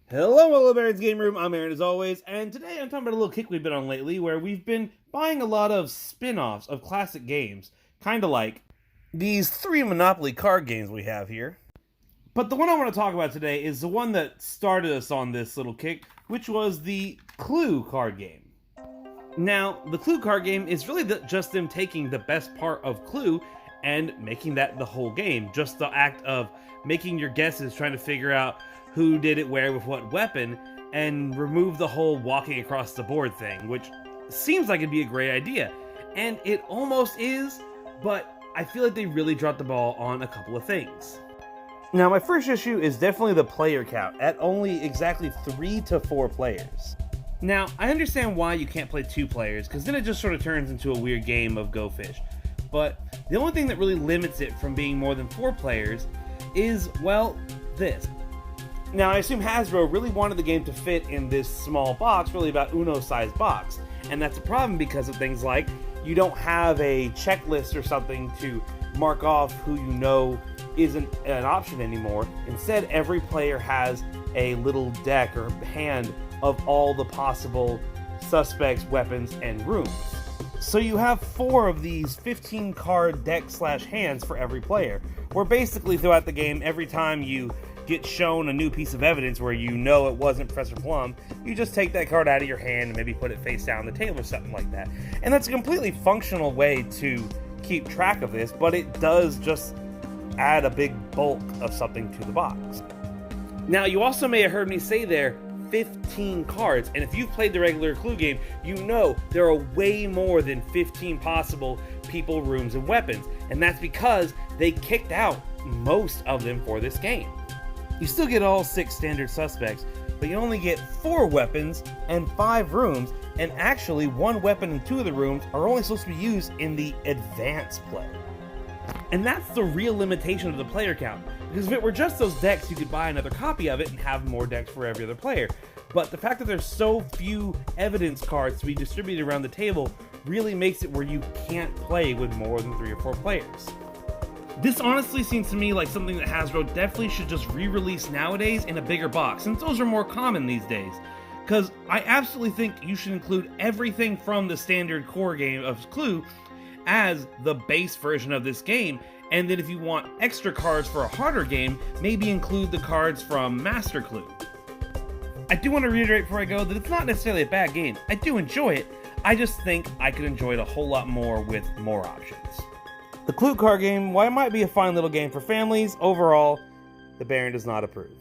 Hello, Hello Baron's Game Room. I'm Aaron as always, and today I'm talking about a little kick we've been on lately where we've been buying a lot of spin-offs of classic games, kind of like these 3 Monopoly card games we have here. But the one I want to talk about today is the one that started us on this little kick, which was the Clue card game. Now, the Clue card game is really just them taking the best part of Clue and making that the whole game. Just the act of making your guesses, trying to figure out who did it where with what weapon, and remove the whole walking across the board thing, which seems like it'd be a great idea. And it almost is, but I feel like they really dropped the ball on a couple of things. Now, my first issue is definitely the player count, at only exactly 3 to 4 players. Now, I understand why you can't play 2 players, because then it just sort of turns into a weird game of Go Fish. But the only thing that really limits it from being more than 4 players is, well, this. Now, I assume Hasbro really wanted the game to fit in this small box, really about Uno-sized box. And that's a problem because of things like you don't have a checklist or something to mark off who you know isn't an option anymore. Instead, every player has a little deck or hand of all the possible suspects, weapons, and rooms. So you have 4 of these 15 card deck/hands for every player, where basically throughout the game, every time you get shown a new piece of evidence where you know it wasn't Professor Plum, you just take that card out of your hand and maybe put it face down on the table or something like that. And that's a completely functional way to keep track of this, but it does just add a big bulk of something to the box. Now, you also may have heard me say there, 15 cards, and if you've played the regular Clue game, you know there are way more than 15 possible people, rooms, and weapons, and that's because they kicked out most of them for this game. You still get all 6 standard suspects, but you only get 4 weapons and 5 rooms, and actually 1 weapon and 2 of the rooms are only supposed to be used in the advanced play. And that's the real limitation of the player count, because if it were just those decks, you could buy another copy of it and have more decks for every other player. But the fact that there's so few evidence cards to be distributed around the table really makes it where you can't play with more than 3 or 4 players. This honestly seems to me like something that Hasbro definitely should just re-release nowadays in a bigger box, since those are more common these days. Because I absolutely think you should include everything from the standard core game of Clue as the base version of this game, and then if you want extra cards for a harder game, maybe include the cards from Master Clue. I do want to reiterate before I go that it's not necessarily a bad game. I do enjoy it, I just think I could enjoy it a whole lot more with more options. The Clue card game, while it might be a fine little game for families, overall, the Baron does not approve.